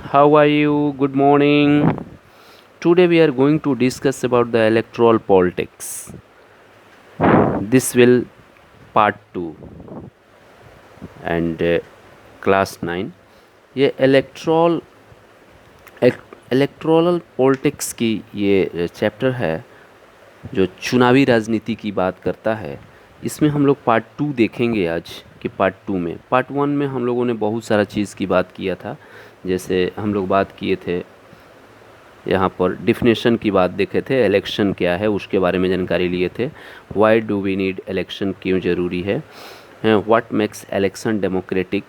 How are you? Good morning. Today we are going to discuss about the electoral politics. This will part 2 and class 9. ये electoral politics की ये chapter है जो चुनावी राजनीति की बात करता है। इसमें हम लोग पार्ट 2 देखेंगे आज कि पार्ट 2 में पार्ट 1 में हम लोगों ने बहुत सारा चीज़ की बात किया था। जैसे हम लोग बात किए थे, यहाँ पर डिफिनेशन की बात देखे थे, इलेक्शन क्या है उसके बारे में जानकारी लिए थे। Why do we need election, क्यों ज़रूरी है, what makes election democratic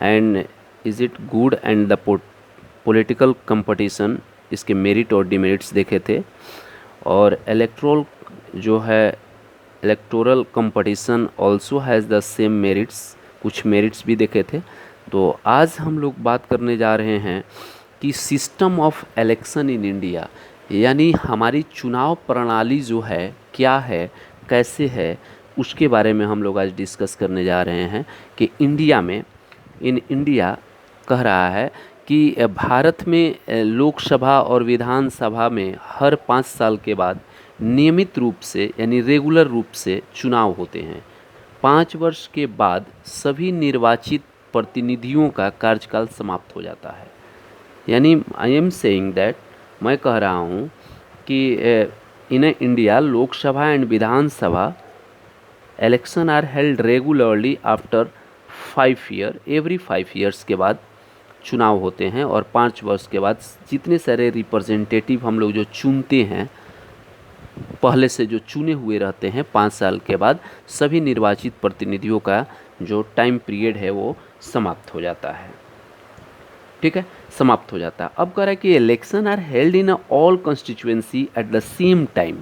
and is it good and the political competition, इसके मेरिट और डिमेरिट्स देखे थे। और इलेक्ट्रोल जो है electoral competition also has the same merits, कुछ मेरिट्स भी देखे थे। तो आज हम लोग बात करने जा रहे हैं कि system of election in India, यानी हमारी चुनाव प्रणाली जो है क्या है, कैसे है, उसके बारे में हम लोग आज डिस्कस करने जा रहे हैं कि इंडिया में इन इंडिया कह रहा है कि भारत में लोकसभा और विधानसभा में हर 5 साल के बाद नियमित रूप से यानी रेगुलर रूप से चुनाव होते हैं। 5 वर्ष के बाद सभी निर्वाचित प्रतिनिधियों का कार्यकाल समाप्त हो जाता है। यानी आई एम सेइंग दैट, मैं कह रहा हूँ कि in India Lok Sabha and Vidhan Sabha election are held regularly after 5 year, every 5 years के बाद चुनाव होते हैं। और 5 वर्ष के बाद जितने सारे रिप्रेजेंटेटिव हम लोग जो चुनते हैं, पहले से जो चुने हुए रहते हैं, 5 साल के बाद सभी निर्वाचित प्रतिनिधियों का जो टाइम पीरियड है वो समाप्त हो जाता है। ठीक है, समाप्त हो जाता है। अब कह रहा है कि election are held in all constituency at the same time,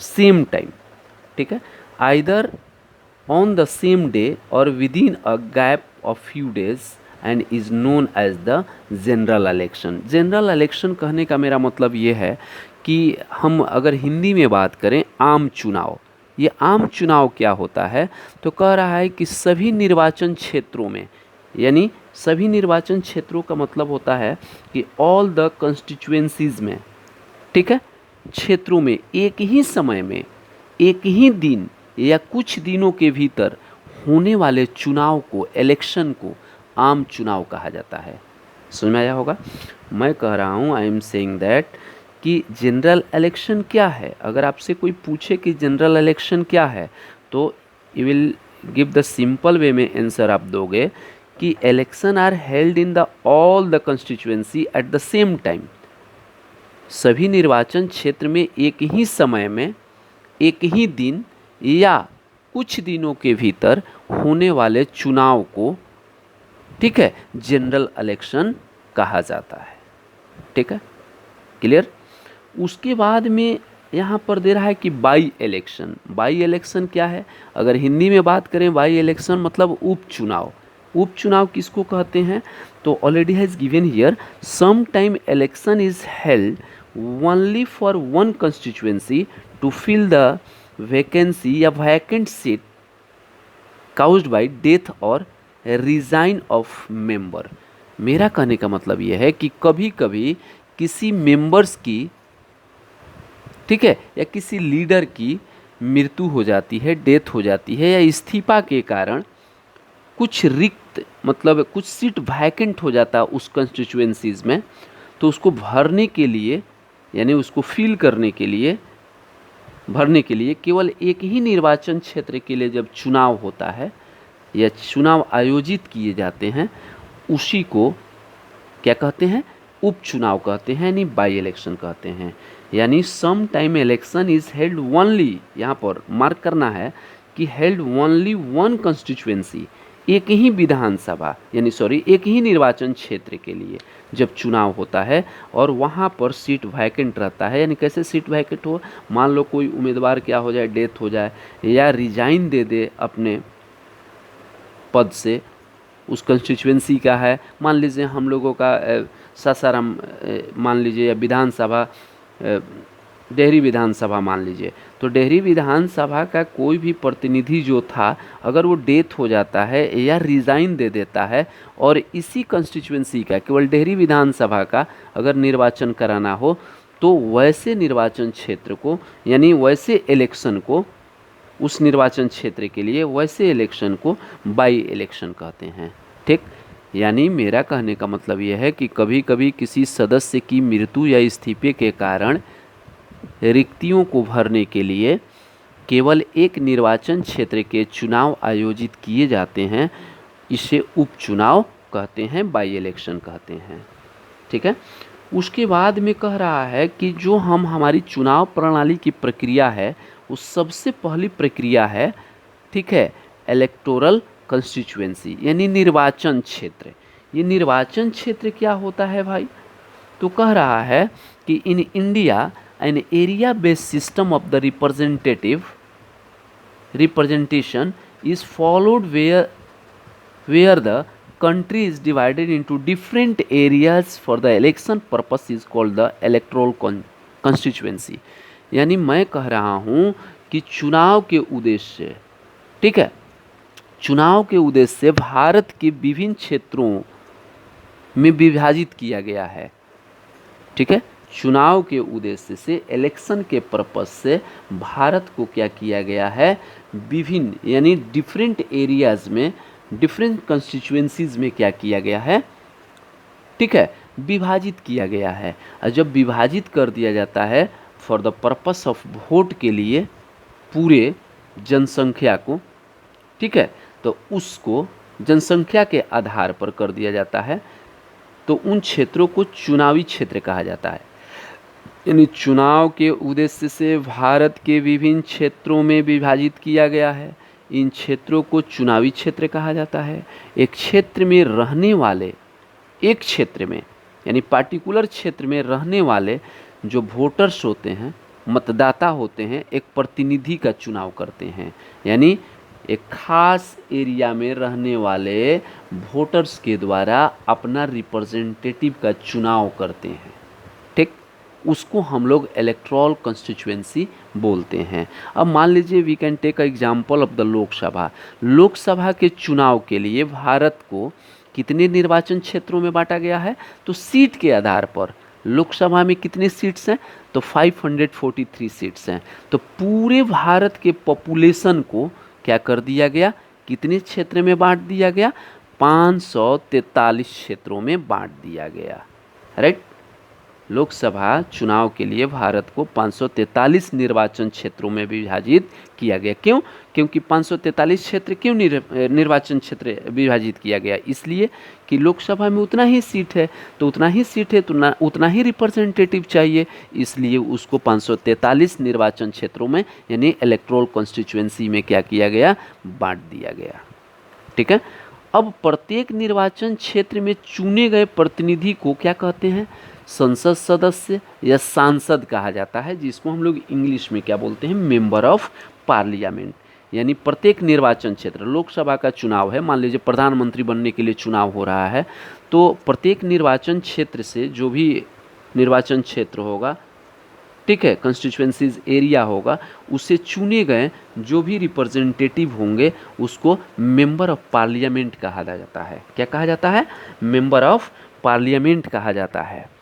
same time. ठीक है, either on the same day और within a gap of few days and is known as the general election. General election कहने का मेरा मतलब ये है कि हम अगर हिंदी में बात करें आम चुनाव, ये आम चुनाव क्या होता है, तो कह रहा है कि सभी निर्वाचन क्षेत्रों में, यानी सभी निर्वाचन क्षेत्रों का मतलब होता है कि ऑल द कॉन्स्टिट्यूएंसीज में, ठीक है, क्षेत्रों में एक ही समय में, एक ही दिन या कुछ दिनों के भीतर होने वाले चुनाव को, इलेक्शन को आम चुनाव कहा जाता है। समझ में आया होगा। मैं कह रहा हूँ, आई एम सेइंग दैट, कि जनरल इलेक्शन क्या है। अगर आपसे कोई पूछे कि जनरल इलेक्शन क्या है, तो you will give the simple way में आंसर आप दोगे कि election are held in the all the constituency at the same time. सभी निर्वाचन क्षेत्र में एक ही समय में, एक ही दिन या कुछ दिनों के भीतर होने वाले चुनाव को, ठीक है, जनरल इलेक्शन कहा जाता है। ठीक है, क्लियर। उसके बाद में यहाँ पर दे रहा है कि बाई इलेक्शन। बाई इलेक्शन क्या है, अगर हिंदी में बात करें, बाई इलेक्शन मतलब उपचुनाव। उपचुनाव किसको कहते हैं, तो already has given here, some time election is held only for one constituency to fill the vacancy या vacant seat caused by death और रिजाइन ऑफ मेंबर। मेरा कहने का मतलब यह है कि कभी कभी किसी मेंबर्स की, ठीक है, या किसी लीडर की मृत्यु हो जाती है, डेथ हो जाती है, या इस्तीफा के कारण कुछ रिक्त, मतलब कुछ सीट वैकेंट हो जाता है उस कंस्टिट्यूएंसीज में, तो उसको भरने के लिए, यानी उसको फिल करने के लिए, भरने के लिए केवल एक ही निर्वाचन क्षेत्र के लिए जब चुनाव होता है या चुनाव आयोजित किए जाते हैं, उसी को क्या कहते हैं, उपचुनाव कहते हैं, यानी बाई इलेक्शन कहते हैं। यानी same time election is held only, यहाँ पर मार्क करना है कि हेल्ड ओनली वन कंस्टिट्यूएंसी, एक ही विधानसभा यानी सॉरी एक ही निर्वाचन क्षेत्र के लिए जब चुनाव होता है और वहाँ पर सीट वैकेंट रहता है। यानी कैसे सीट वैकेंट हो, मान लो कोई उम्मीदवार क्या हो जाए, डेथ हो जाए या रिजाइन दे दे अपने पद से, उस कंस्टिट्यूएंसी का है, मान लीजिए हम लोगों का सासाराम मान लीजिए, या विधानसभा डेहरी विधानसभा मान लीजिए, तो डेहरी विधानसभा का कोई भी प्रतिनिधि जो था, अगर वो डेथ हो जाता है या रिज़ाइन दे देता है और इसी कंस्टिट्यूएंसी का, केवल डेहरी विधानसभा का अगर निर्वाचन कराना हो, तो वैसे निर्वाचन क्षेत्र को, यानी वैसे इलेक्शन को, उस निर्वाचन क्षेत्र के लिए वैसे इलेक्शन को बाई इलेक्शन कहते हैं। ठीक, यानी मेरा कहने का मतलब यह है कि कभी कभी किसी सदस्य की मृत्यु या इस्तीफे के कारण रिक्तियों को भरने के लिए केवल एक निर्वाचन क्षेत्र के चुनाव आयोजित किए जाते हैं। इसे उपचुनाव कहते हैं, बाई इलेक्शन कहते हैं। ठीक है, उसके बाद में कह रहा है कि जो हमारी चुनाव प्रणाली की प्रक्रिया है, वो सबसे पहली प्रक्रिया है, ठीक है, इलेक्टोरल कंस्टिट्यूएंसी, यानी निर्वाचन क्षेत्र। ये निर्वाचन क्षेत्र क्या होता है भाई? तो कह रहा है कि in India an area based system of the representation is followed where the country is divided into different areas for the election purpose is called the electoral constituency। यानी मैं कह रहा हूँ कि चुनाव के उद्देश्य, ठीक है, चुनाव के उद्देश्य से भारत के विभिन्न क्षेत्रों में विभाजित किया गया है। ठीक है, चुनाव के उद्देश्य से, इलेक्शन के पर्पस से भारत को क्या किया गया है? विभिन्न, यानी डिफरेंट एरियाज में, डिफरेंट कंस्टिट्यूएंसीज में क्या किया गया है? ठीक है, विभाजित किया गया है। और जब विभाजित कर दिया जाता है for the purpose of vote के लिए पूरे जनसंख्या को, ठीक है, तो उसको जनसंख्या के आधार पर कर दिया जाता है, तो उन क्षेत्रों को चुनावी क्षेत्र कहा जाता है। यानी चुनाव के उद्देश्य से भारत के विभिन्न क्षेत्रों में विभाजित किया गया है। इन क्षेत्रों को चुनावी क्षेत्र कहा जाता है। एक क्षेत्र में रहने वाले, एक क्षेत्र में यानी पार्टिकुलर क्षेत्र में रहने वाले जो वोटर्स होते हैं, मतदाता होते हैं, एक प्रतिनिधि का चुनाव करते हैं। यानी एक खास एरिया में रहने वाले वोटर्स के द्वारा अपना रिप्रेजेंटेटिव का चुनाव करते हैं। ठीक, उसको हम लोग इलेक्टोरल कंस्टिट्यूएंसी बोलते हैं। अब मान लीजिए we can take a example of the Lok Sabha. Lok Sabha के चुनाव के लिए भारत को कितने निर्वाचन क्षेत्रों में बांटा गया है? तो सीट के आधार पर लोकसभा में कितने सीट्स हैं? तो 543 सीट्स हैं। तो पूरे भारत के पॉपुलेशन को क्या कर दिया गया? कितने क्षेत्र में बांट दिया गया? 543 क्षेत्रों में बांट दिया गया। राइट, लोकसभा चुनाव के लिए भारत को 543 निर्वाचन क्षेत्रों में विभाजित किया गया। क्यों? क्योंकि 543 क्षेत्र क्यों निर्वाचन क्षेत्र विभाजित किया गया? इसलिए कि लोकसभा में उतना ही सीट है, तो उतना ही सीट है तो उतना ही रिप्रेजेंटेटिव चाहिए, इसलिए उसको 543 निर्वाचन क्षेत्रों में, यानी इलेक्टोरल कॉन्स्टिट्यूएंसी में क्या किया गया? बांट दिया गया। ठीक है, अब प्रत्येक निर्वाचन क्षेत्र में चुने गए प्रतिनिधि को क्या कहते हैं? संसद सदस्य या सांसद कहा जाता है, जिसको हम लोग इंग्लिश में क्या बोलते हैं? Member of parliament. यानी प्रत्येक निर्वाचन क्षेत्र, लोकसभा का चुनाव है, मान लीजिए प्रधानमंत्री बनने के लिए चुनाव हो रहा है, तो प्रत्येक निर्वाचन क्षेत्र से जो भी निर्वाचन क्षेत्र होगा, ठीक है, कंस्टिट्यूएंसीज एरिया होगा, उससे चुने गए जो भी रिप्रेजेंटेटिव होंगे उसको मेंबर ऑफ पार्लियामेंट कहा जाता है। क्या कहा जाता है? मेंबर ऑफ पार्लियामेंट कहा जाता है।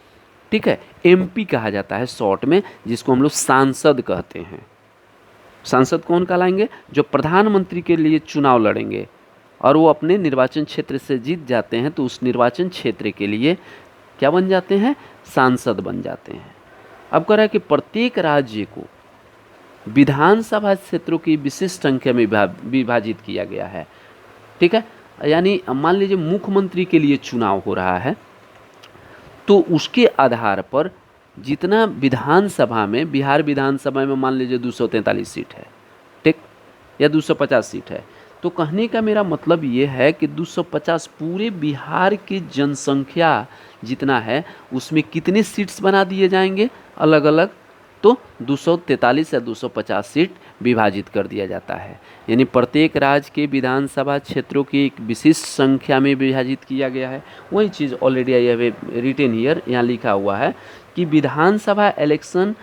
ठीक है, एमपी कहा जाता है शॉर्ट में, जिसको हम लोग सांसद कहते हैं। सांसद कौन कहलाएंगे? जो प्रधानमंत्री के लिए चुनाव लड़ेंगे और वो अपने निर्वाचन क्षेत्र से जीत जाते हैं, तो उस निर्वाचन क्षेत्र के लिए क्या बन जाते हैं? सांसद बन जाते हैं। अब कह रहा है कि प्रत्येक राज्य को विधानसभा क्षेत्रों की विशिष्ट संख्या में विभाजित किया गया है। ठीक है, यानी मान लीजिए मुख्यमंत्री के लिए चुनाव हो रहा है, तो उसके आधार पर जितना विधानसभा में, बिहार विधानसभा में मान लीजिए 243 सीट है, ठीक, या 250 सीट है, तो कहने का मेरा मतलब ये है कि 250 पूरे बिहार की जनसंख्या जितना है उसमें कितने सीट्स बना दिए जाएंगे अलग अलग? तो 243 या 250 सीट विभाजित कर दिया जाता है। यानी प्रत्येक राज्य के विधानसभा क्षेत्रों की एक विशिष्ट संख्या में विभाजित किया गया है। वही चीज़ already I have written here, यहाँ लिखा हुआ है कि विधानसभा election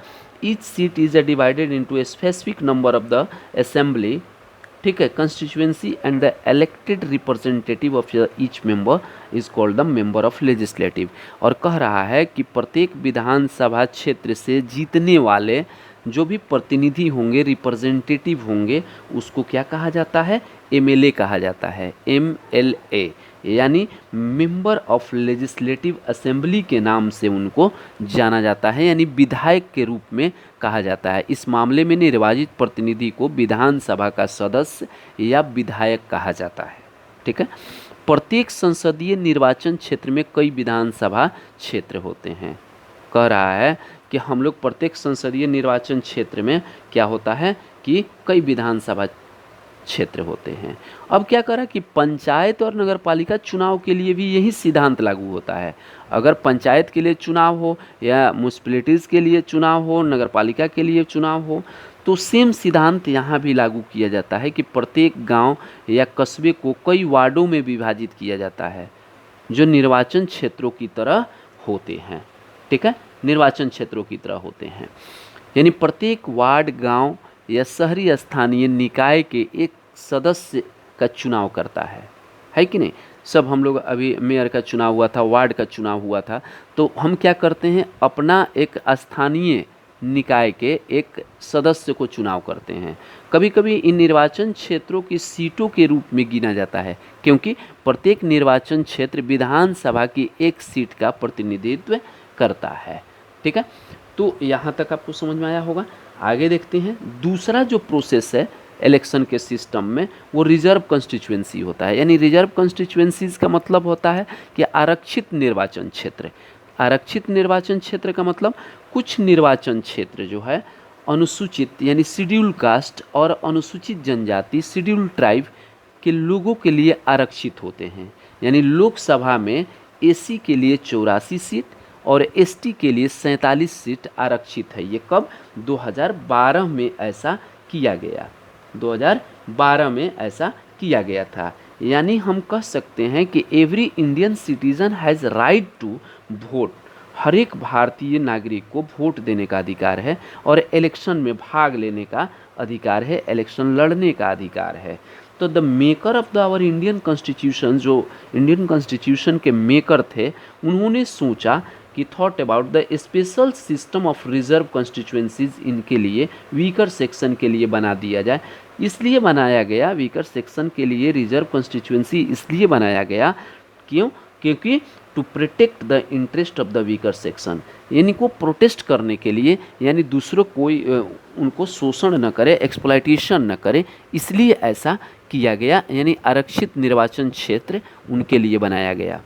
each seat is divided into a specific number of the assembly, ठीक है, constituency, and the elected representative of each member is called the member of legislative. और कह रहा है कि प्रत्येक विधानसभा क्षेत्र से जीतने वाले जो भी प्रतिनिधि होंगे, रिप्रेजेंटेटिव होंगे, उसको क्या कहा जाता है? एमएलए कहा जाता है, एमएलए, यानी मेंबर ऑफ लेजिस्लेटिव असेंबली के नाम से उनको जाना जाता है, यानी विधायक के रूप में कहा जाता है। इस मामले में निर्वाचित प्रतिनिधि को विधानसभा का सदस्य या विधायक कहा जाता है, ठीक है। प्रत्येक संसदीय निर्वाचन क्षेत्र में कई विधानसभा क्षेत्र होते हैं। कह रहा है कि हम लोग प्रत्येक संसदीय निर्वाचन क्षेत्र में क्या होता है कि कई विधानसभा क्षेत्र होते हैं। अब क्या करा कि पंचायत और नगरपालिका चुनाव के लिए भी यही सिद्धांत लागू होता है। अगर पंचायत के लिए चुनाव हो या म्यूनिसिपैलिटीज़ के लिए चुनाव हो, नगरपालिका के लिए चुनाव हो, तो सेम सिद्धांत यहाँ भी लागू किया जाता है कि प्रत्येक गांव या कस्बे को कई वार्डों में विभाजित किया जाता है जो निर्वाचन क्षेत्रों की तरह होते हैं, ठीक है, निर्वाचन क्षेत्रों की तरह होते हैं। यानी प्रत्येक वार्ड, गांव या शहरी स्थानीय निकाय के एक सदस्य का चुनाव करता है कि नहीं। सब हम लोग अभी मेयर का चुनाव हुआ था, वार्ड का चुनाव हुआ था, तो हम क्या करते हैं, अपना एक स्थानीय निकाय के एक सदस्य को चुनाव करते हैं। कभी कभी इन निर्वाचन क्षेत्रों की सीटों के रूप में गिना जाता है, क्योंकि प्रत्येक निर्वाचन क्षेत्र विधानसभा की एक सीट का प्रतिनिधित्व करता है, ठीक है। तो यहाँ तक आपको समझ में आया होगा। आगे देखते हैं, दूसरा जो प्रोसेस है इलेक्शन के सिस्टम में, वो रिजर्व कंस्टिट्यूएंसी होता है। यानी रिजर्व कंस्टिट्यूएंसीज का मतलब होता है कि आरक्षित निर्वाचन क्षेत्र। आरक्षित निर्वाचन क्षेत्र का मतलब कुछ निर्वाचन क्षेत्र जो है अनुसूचित यानी शेड्यूल कास्ट और अनुसूचित जनजाति, शेड्यूल ट्राइब के लोगों के लिए आरक्षित होते हैं। यानी लोकसभा में एसी के लिए 84 सीट और एसटी के लिए 47 सीट आरक्षित है। ये कब? 2012 में ऐसा किया गया, 2012 में ऐसा किया गया था। यानी हम कह सकते हैं कि every Indian citizen has right to vote. हर एक भारतीय नागरिक को वोट देने का अधिकार है और इलेक्शन में भाग लेने का अधिकार है, इलेक्शन लड़ने का अधिकार है। तो the maker of the our Indian constitution, जो इंडियन कॉन्स्टिट्यूशन के मेकर थे, उन्होंने सोचा कि thought about the special system of reserve constituencies, इनके लिए वीकर सेक्शन के लिए बना दिया जाए। इसलिए बनाया गया वीकर सेक्शन के लिए रिजर्व कॉन्स्टिट्यूएंसी, इसलिए बनाया गया क्यों? क्योंकि to protect the interest of the weaker section, यानी को प्रोटेस्ट करने के लिए, यानी दूसरों कोई उनको शोषण न करे, एक्सप्लॉयटेशन न करे, इसलिए ऐसा किया गया। यानी आरक्षित निर्वाचन क्षेत्र उनके लिए बनाया गया,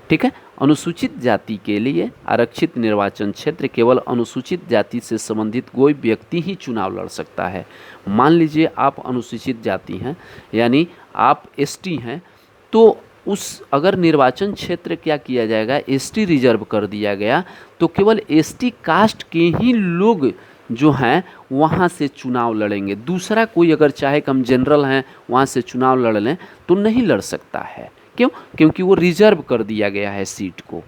ठीक है। अनुसूचित जाति के लिए आरक्षित निर्वाचन क्षेत्र केवल अनुसूचित जाति से संबंधित कोई व्यक्ति ही चुनाव लड़ सकता है। मान लीजिए आप अनुसूचित जाति हैं, यानी आप एसटी हैं, तो उस अगर निर्वाचन क्षेत्र क्या किया जाएगा, एसटी रिजर्व कर दिया गया, तो केवल एसटी कास्ट के ही लोग जो हैं वहाँ से चुनाव लड़ेंगे। दूसरा कोई अगर चाहे कि हम जनरल हैं वहाँ से चुनाव लड़ लें तो नहीं लड़ सकता है। क्यों? क्योंकि वो रिजर्व कर दिया गया है सीट को।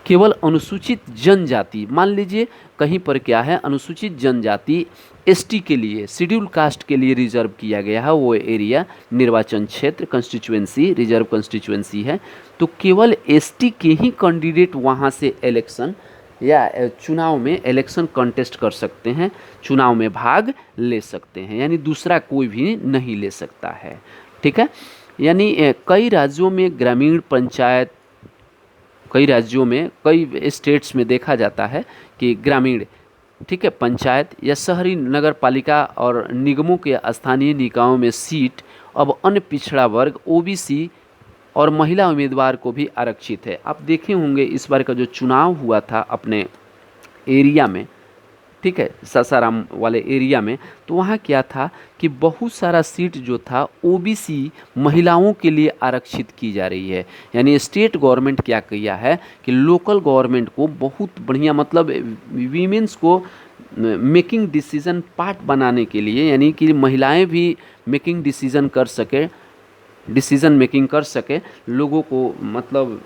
केवल अनुसूचित जनजाति, मान लीजिए कहीं पर क्या है, अनुसूचित जनजाति एसटी के लिए, शेड्यूल कास्ट के लिए रिजर्व किया गया है वो एरिया, निर्वाचन क्षेत्र, कंस्टिट्यूएंसी, रिजर्व कंस्टिट्यूएंसी है, तो केवल एसटी के ही कैंडिडेट वहाँ से इलेक्शन या चुनाव में इलेक्शन कंटेस्ट कर सकते हैं, चुनाव में भाग ले सकते हैं, यानी दूसरा कोई भी नहीं ले सकता है, ठीक है। यानी कई राज्यों में ग्रामीण पंचायत, कई राज्यों में, कई स्टेट्स में देखा जाता है कि ग्रामीण, ठीक है, पंचायत या शहरी नगर पालिका और निगमों के स्थानीय निकायों में सीट अब अन्य पिछड़ा वर्ग, ओबीसी और महिला उम्मीदवार को भी आरक्षित है। आप देखे होंगे इस बार का जो चुनाव हुआ था अपने एरिया में, ठीक है, सासाराम वाले एरिया में, तो वहाँ क्या था कि बहुत सारा सीट जो था ओबीसी महिलाओं के लिए आरक्षित की जा रही है। यानी स्टेट गवर्नमेंट क्या किया है कि लोकल गवर्नमेंट को बहुत बढ़िया, मतलब वीमेंस को मेकिंग डिसीजन पार्ट बनाने के लिए, यानी कि महिलाएं भी मेकिंग डिसीजन कर सके, डिसीजन मेकिंग कर सके, लोगों को मतलब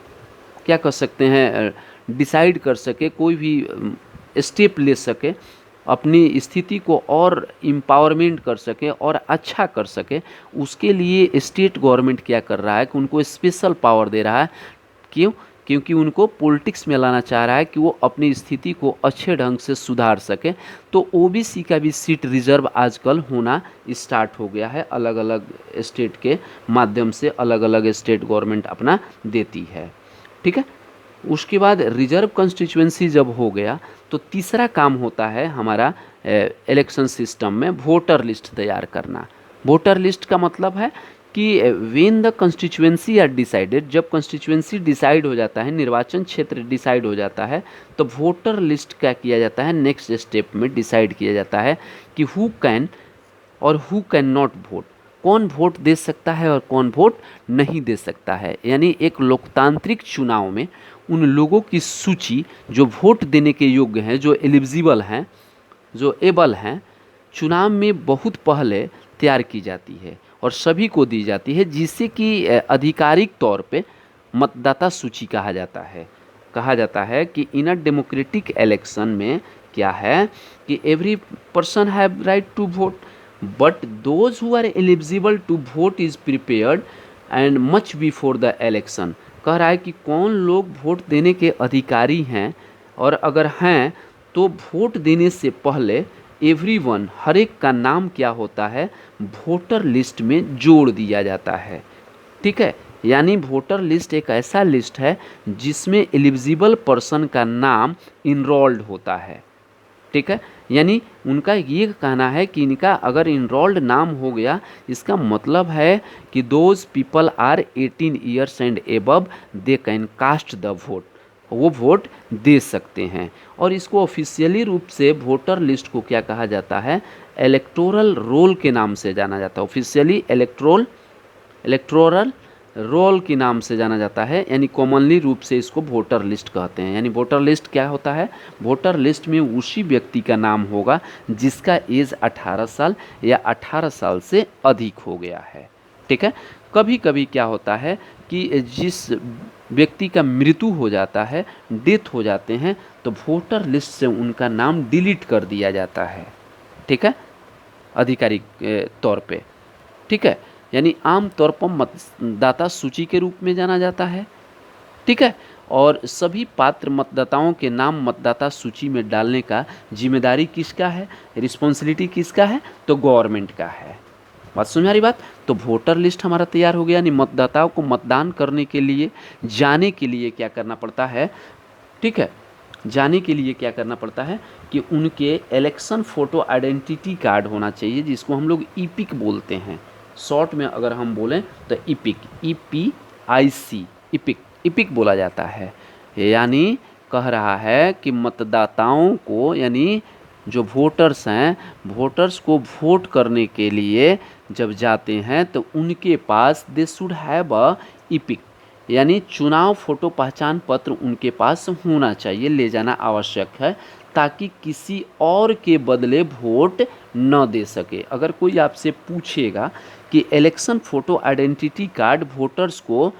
क्या कर सकते हैं, डिसाइड कर सके, कोई भी स्टेप ले सके, अपनी स्थिति को और इम्पावरमेंट कर सके और अच्छा कर सके, उसके लिए स्टेट गवर्नमेंट क्या कर रहा है कि उनको स्पेशल पावर दे रहा है। क्यों? क्योंकि उनको पॉलिटिक्स में लाना चाह रहा है कि वो अपनी स्थिति को अच्छे ढंग से सुधार सके। तो ओबीसी का भी सीट रिजर्व आजकल होना स्टार्ट हो गया है, अलग अलग स्टेट के माध्यम से अलग अलग स्टेट गवर्नमेंट अपना देती है। ठीक है, उसके बाद रिजर्व कंस्टिट्यूएंसी जब हो गया तो तीसरा काम होता है हमारा इलेक्शन सिस्टम में वोटर लिस्ट तैयार करना। वोटर लिस्ट का मतलब है कि when the constituency are decided, जब कंस्टिट्यूएंसी डिसाइड हो जाता है, निर्वाचन क्षेत्र डिसाइड हो जाता है, तो वोटर लिस्ट क्या किया जाता है, नेक्स्ट स्टेप में डिसाइड किया जाता है कि हु कैन और हु कैन नॉट वोट, कौन वोट दे सकता है और कौन वोट नहीं दे सकता है। यानी एक लोकतांत्रिक चुनाव में उन लोगों की सूची जो वोट देने के योग्य हैं, जो एलिजिबल हैं, जो एबल हैं, चुनाव में बहुत पहले तैयार की जाती है और सभी को दी जाती है, जिससे कि आधिकारिक तौर पे मतदाता सूची कहा जाता है। कहा जाता है कि इन अ डेमोक्रेटिक इलेक्शन में क्या है कि every person have right to vote, but those who are eligible to vote is prepared and much before the election. कह रहा है कि कौन लोग वोट देने के अधिकारी हैं, और अगर हैं तो वोट देने से पहले एवरीवन, हर एक का नाम क्या होता है, वोटर लिस्ट में जोड़ दिया जाता है। ठीक है, यानी वोटर लिस्ट एक ऐसा लिस्ट है जिसमें एलिजिबल पर्सन का नाम इनरोल्ड होता है। ठीक है, यानी उनका ये कहना है कि इनका अगर इनरोल्ड नाम हो गया, इसका मतलब है कि those people are 18 years and above, they can cast the vote, वो वोट दे सकते हैं। और इसको ऑफिशियली रूप से वोटर लिस्ट को क्या कहा जाता है, इलेक्टोरल रोल के नाम से जाना जाता है। ऑफिशियली इलेक्टोरल रोल के नाम से जाना जाता है, यानी कॉमनली रूप से इसको वोटर लिस्ट कहते हैं। यानी वोटर लिस्ट क्या होता है, वोटर लिस्ट में उसी व्यक्ति का नाम होगा जिसका एज 18 साल या 18 साल से अधिक हो गया है। ठीक है, कभी कभी क्या होता है कि जिस व्यक्ति का मृत्यु हो जाता है, डेथ हो जाते हैं, तो वोटर लिस्ट से उनका नाम डिलीट कर दिया जाता है। ठीक है, आधिकारिक तौर पे। ठीक है, यानी आम तौर पर मतदाता सूची के रूप में जाना जाता है। ठीक है, और सभी पात्र मतदाताओं के नाम मतदाता सूची में डालने का जिम्मेदारी किसका है, रिस्पॉन्सिबिलिटी किसका है, तो गवर्नमेंट का है। बात समझ आ रही बात? तो वोटर लिस्ट हमारा तैयार हो गया, यानी मतदाताओं को मतदान करने के लिए जाने के लिए क्या करना पड़ता है। ठीक है, जाने के लिए क्या करना पड़ता है कि उनके इलेक्शन फ़ोटो आइडेंटिटी कार्ड होना चाहिए, जिसको हम लोग ईपिक बोलते हैं। शॉर्ट में अगर हम बोलें तो ईपिक, EPIC, ईपिक बोला जाता है। यानी कह रहा है कि मतदाताओं को, यानी जो वोटर्स हैं, वोटर्स को वोट करने के लिए जब जाते हैं तो उनके पास they should have a EPIC, यानी चुनाव फोटो पहचान पत्र उनके पास होना चाहिए, ले जाना आवश्यक है, ताकि किसी और के बदले वोट न दे सके। अगर कोई आपसे पूछेगा कि election photo identity card voters को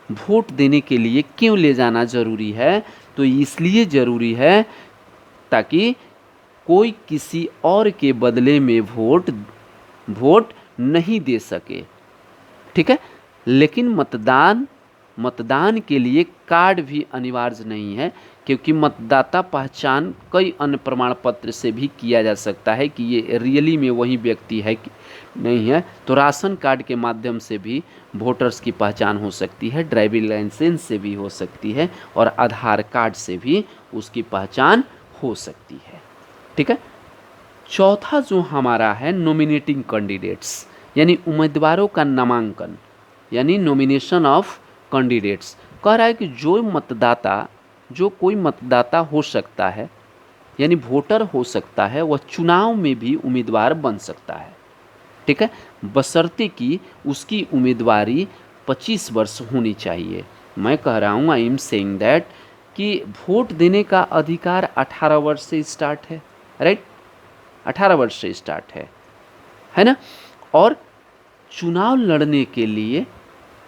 वोट देने के लिए क्यों ले जाना ज़रूरी है, तो इसलिए ज़रूरी है ताकि कोई किसी और के बदले में वोट नहीं दे सके। ठीक है, लेकिन मतदान के लिए कार्ड भी अनिवार्य नहीं है, क्योंकि मतदाता पहचान कई अन्य प्रमाण पत्र से भी किया जा सकता है कि ये रियली में वही व्यक्ति है कि नहीं है। तो राशन कार्ड के माध्यम से भी वोटर्स की पहचान हो सकती है, ड्राइविंग लाइसेंस से भी हो सकती है, और आधार कार्ड से भी उसकी पहचान हो सकती है। ठीक है, चौथा जो हमारा है नॉमिनेटिंग कैंडिडेट्स, यानी उम्मीदवारों का नामांकन, यानी नॉमिनेशन ऑफ कैंडिडेट्स। कह रहा है कि जो कोई मतदाता हो सकता है, यानी वोटर हो सकता है, वह चुनाव में भी उम्मीदवार बन सकता है। ठीक है, बशर्ते कि उसकी उम्मीदवारी 25 वर्ष होनी चाहिए। मैं कह रहा हूँ, आई एम सेइंग दैट, कि वोट देने का अधिकार 18 वर्ष से स्टार्ट है, राइट, 18 वर्ष से स्टार्ट है ना। और चुनाव लड़ने के लिए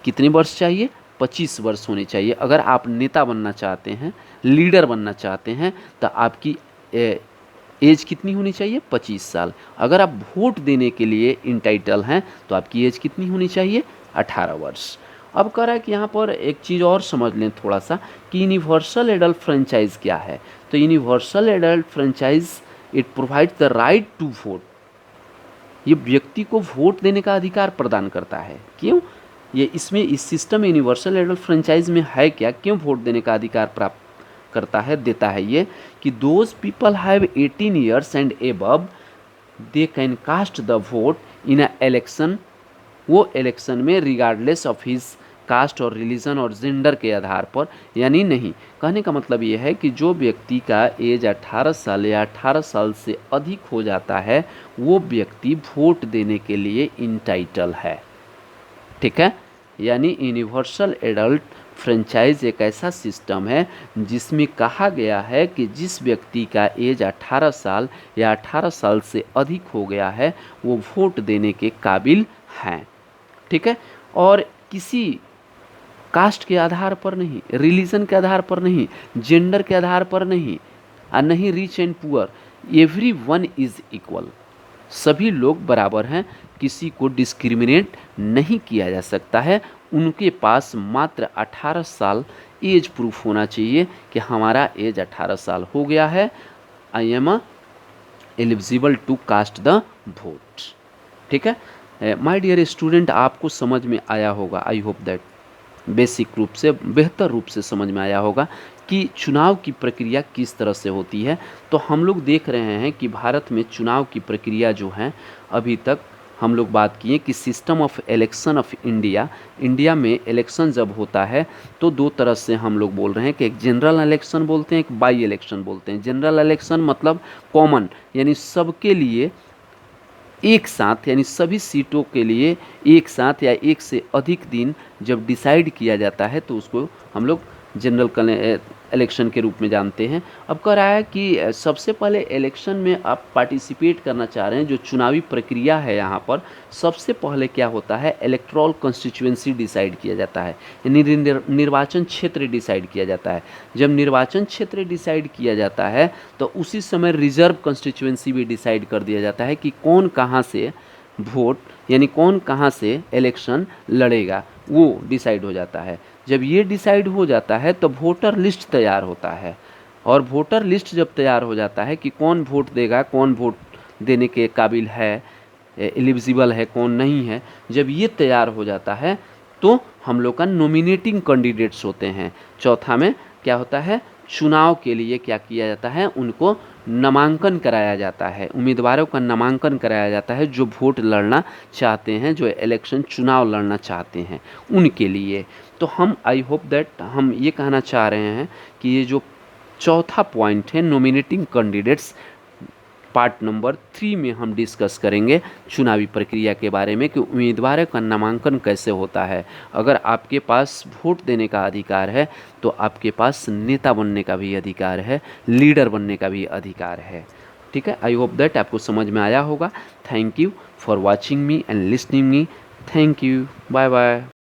कितने वर्ष चाहिए, 25 वर्ष होने चाहिए। अगर आप नेता बनना चाहते हैं, लीडर बनना चाहते हैं, तो आपकी एज कितनी होनी चाहिए? 25 साल। अगर आप वोट देने के लिए इंटाइटल हैं तो आपकी एज कितनी होनी चाहिए? 18 वर्ष। अब कह रहा है कि यहाँ पर एक चीज़ और समझ लें थोड़ा सा कि यूनिवर्सल एडल्ट फ्रेंचाइज क्या है। तो universal adult franchise it provides the right to vote. ये व्यक्ति को वोट देने का अधिकार प्रदान करता है। क्यों? ये इसमें इस सिस्टम यूनिवर्सल एडल्ट फ्रेंचाइज में है क्या, क्यों वोट देने का अधिकार प्राप्त करता है, देता है ये कि those people have 18 years and above they can cast the vote in a election. वो इलेक्शन में रिगार्डलेस ऑफ हिज कास्ट और रिलीजन और जेंडर के आधार पर, यानी नहीं। कहने का मतलब ये है कि जो व्यक्ति का एज 18 साल या 18 साल से अधिक हो जाता है वो व्यक्ति वोट देने के लिए इंटाइटल है। ठीक है, यानी यूनिवर्सल एडल्ट फ्रेंचाइज एक ऐसा सिस्टम है जिसमें कहा गया है कि जिस व्यक्ति का एज 18 साल या 18 साल से अधिक हो गया है वो वोट देने के काबिल हैं। ठीक है, और किसी कास्ट के आधार पर नहीं, रिलीजन के आधार पर नहीं, जेंडर के आधार पर नहीं, और नहीं rich and poor, every one is equal. सभी लोग बराबर हैं, किसी को डिस्क्रिमिनेट नहीं किया जा सकता है। उनके पास मात्र 18 साल एज प्रूफ होना चाहिए कि हमारा एज 18 साल हो गया है, I am eligible to cast the vote. ठीक है माय डियर स्टूडेंट, आपको समझ में आया होगा, आई होप दैट बेसिक रूप से, बेहतर रूप से समझ में आया होगा कि चुनाव की प्रक्रिया किस तरह से होती है। तो हम लोग देख रहे हैं कि भारत में चुनाव की प्रक्रिया जो है, अभी तक हम लोग बात किए कि system of election of India, India में इलेक्शन जब होता है तो दो तरह से हम लोग बोल रहे हैं कि एक जनरल इलेक्शन बोलते हैं, एक बाई इलेक्शन बोलते हैं। जनरल इलेक्शन मतलब कॉमन, यानी सबके लिए एक साथ, यानी सभी सीटों के लिए एक साथ या एक से अधिक दिन जब डिसाइड किया जाता है तो उसको हम लोग जनरल इलेक्शन के रूप में जानते हैं। अब कह रहा है कि सबसे पहले इलेक्शन में आप पार्टिसिपेट करना चाह रहे हैं, जो चुनावी प्रक्रिया है यहाँ पर सबसे पहले क्या होता है, इलेक्टोरल कॉन्स्टिट्यूएंसी डिसाइड किया जाता है, यानी निर्वाचन क्षेत्र डिसाइड किया जाता है। जब निर्वाचन क्षेत्र डिसाइड किया जाता है तो उसी समय रिजर्व कॉन्स्टिट्यूएंसी भी डिसाइड कर दिया जाता है कि कौन कहाँ से वोट, यानी कौन कहाँ से इलेक्शन लड़ेगा, वो डिसाइड हो जाता है। जब ये डिसाइड हो जाता है तो वोटर लिस्ट तैयार होता है, और वोटर लिस्ट जब तैयार हो जाता है कि कौन वोट देगा, कौन वोट देने के काबिल है, एलिजिबल है, कौन नहीं है, जब ये तैयार हो जाता है तो हम लोग का नॉमिनेटिंग कैंडिडेट्स होते हैं। चौथा में क्या होता है, चुनाव के लिए क्या किया जाता है, उनको नामांकन कराया जाता है, उम्मीदवारों का नामांकन कराया जाता है जो वोट लड़ना चाहते हैं, जो इलेक्शन चुनाव लड़ना चाहते हैं उनके लिए। तो हम आई होप दैट हम ये कहना चाह रहे हैं कि ये जो चौथा पॉइंट है नॉमिनेटिंग कैंडिडेट्स, पार्ट नंबर 3 में हम डिस्कस करेंगे चुनावी प्रक्रिया के बारे में कि उम्मीदवारों का नामांकन कैसे होता है। अगर आपके पास वोट देने का अधिकार है तो आपके पास नेता बनने का भी अधिकार है, लीडर बनने का भी अधिकार है। ठीक है, आई होप दैट आपको समझ में आया होगा। Thank you for watching me and listening me. Thank you, bye bye.